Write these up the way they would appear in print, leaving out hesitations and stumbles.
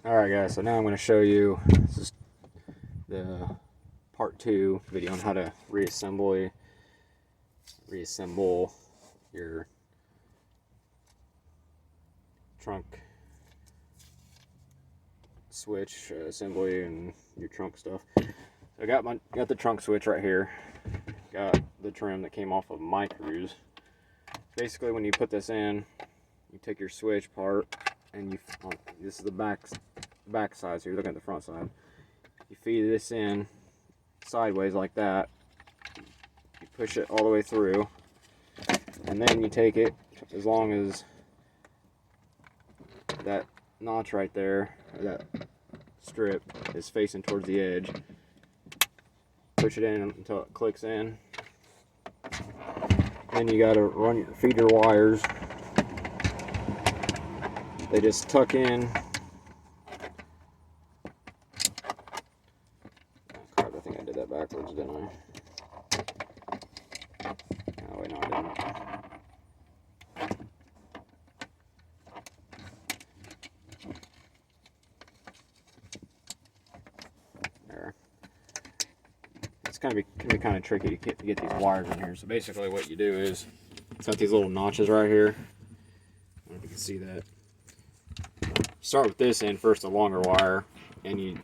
Alright guys, so now I'm going to show you, this is the part 2 video on how to reassemble your trunk switch assembly and your trunk stuff. So I got the trunk switch right here. Got the trim that came off of my Cruze. Basically, when you put this in, you take your switch part and this is the back side, so you're looking at the front side. You feed this in sideways like that. You push it all the way through, and then you take it as long as that notch right there, or that strip, is facing towards the edge. Push it in until it clicks in. Then you gotta feed your wires. They just tuck in. Oh crap, I think I did that backwards, didn't I? Oh wait, no I didn't. There. It's can be kind of tricky to get these wires in here. So basically what you do is, it's got these little notches right here. I don't know if you can see that. Start with this end first, the longer wire, and you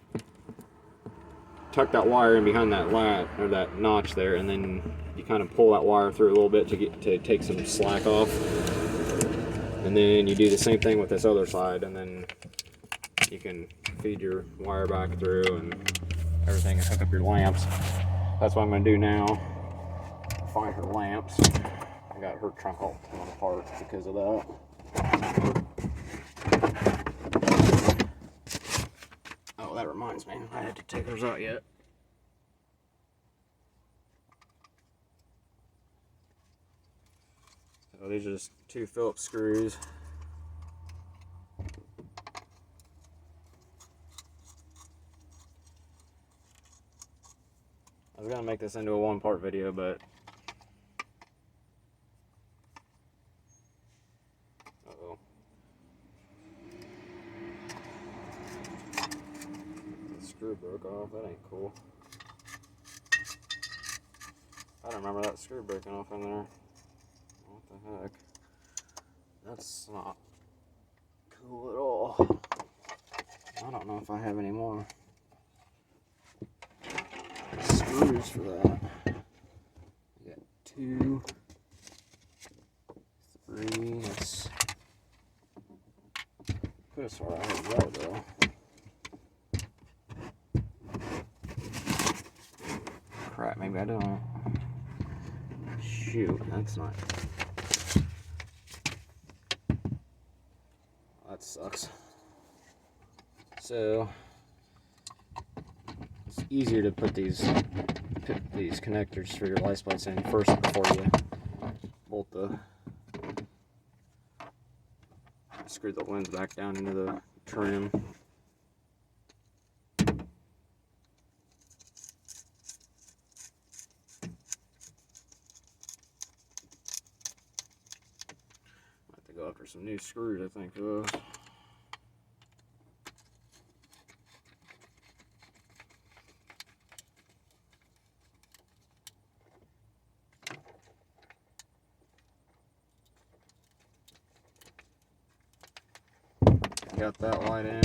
tuck that wire in behind that or that notch there, and then you kind of pull that wire through a little bit to take some slack off. And then you do the same thing with this other side, and then you can feed your wire back through and everything, and hook up your lamps. That's what I'm going to do now. Find her lamps. I got her trunk all torn apart because of that. Oh, that reminds me, I had to take hers out yet. So these are just 2 Phillips screws. I was going to make this into a 1-part video, but uh-oh. The screw broke off. That ain't cool. I don't remember that screw breaking off in there. What the heck? That's not cool at all. I don't know if I have any more screws for that. I got 2, 3. Let's put as far out as that though. Crap, maybe I don't. Shoot, that's not. That sucks. So it's easier to put these connectors for your license plates in first before you bolt screw the lens back down into the trim. Go after some new screws, I think, for those. Got that light in.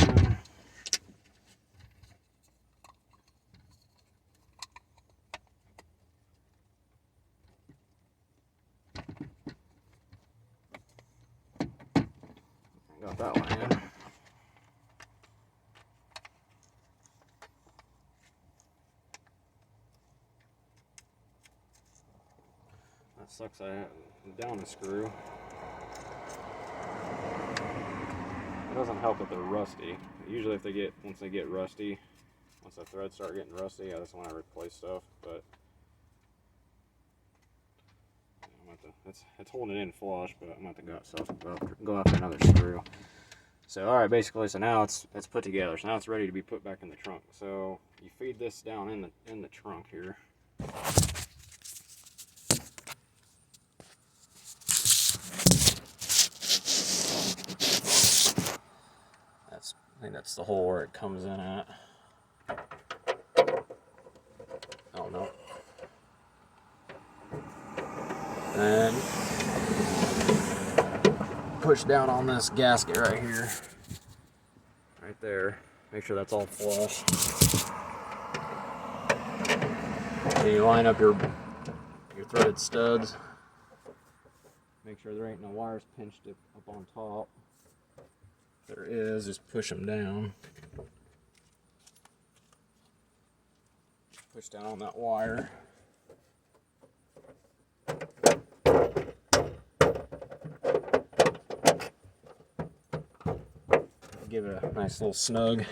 Got that one in. That sucks. I have down a screw. It doesn't help that they're rusty. Usually, once they get rusty, once the threads start getting rusty, I just want to replace stuff. But it's holding it in flush, but I'm going to go after another screw. So alright, basically, so now it's put together. So now it's ready to be put back in the trunk. So you feed this down in the trunk here. I think that's the hole where it comes in at. I don't know. And push down on this gasket right here. Right there. Make sure that's all flush. And you line up your threaded studs. Make sure there ain't no wires pinched up on top. If there is, just push them down. Push down on that wire. Give it a nice little snug.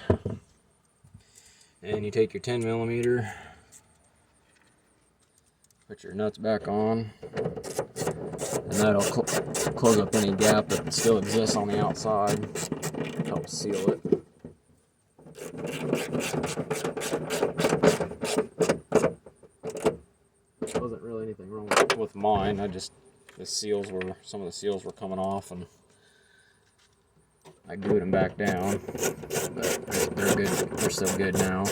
And you take your 10mm, put your nuts back on, and that'll close up any gap that still exists on the outside. Help seal it. There wasn't really anything wrong with mine. Some of the seals were coming off, and I glued them back down, but they're good. They're still good now.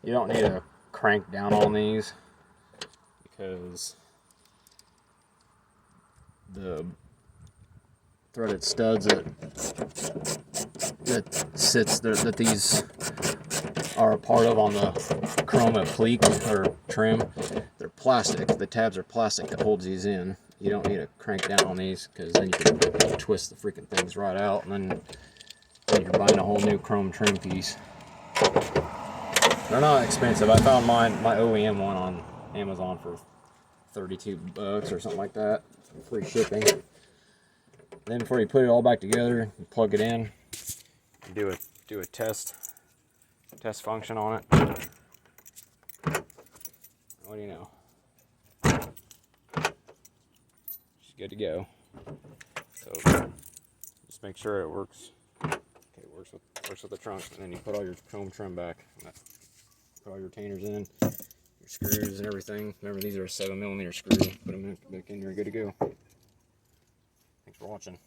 You don't need to crank down on these because the threaded studs that these are a part of on the chrome applique or trim, they're plastic. The tabs are plastic that holds these in. You don't need to crank down on these because then you can twist the freaking things right out, and then you're buying a whole new chrome trim piece. They're not expensive. I found my OEM one on Amazon for $32 or something like that, free shipping. Then before you put it all back together, you plug it in, you do a test function on it. What do you know? She's good to go. So just make sure it works. Okay, it works with the trunk, and then you put all your chrome trim back. Put all your retainers in, your screws and everything. Remember, these are a 7mm screw. Put them back in, you're good to go. Thanks for watching.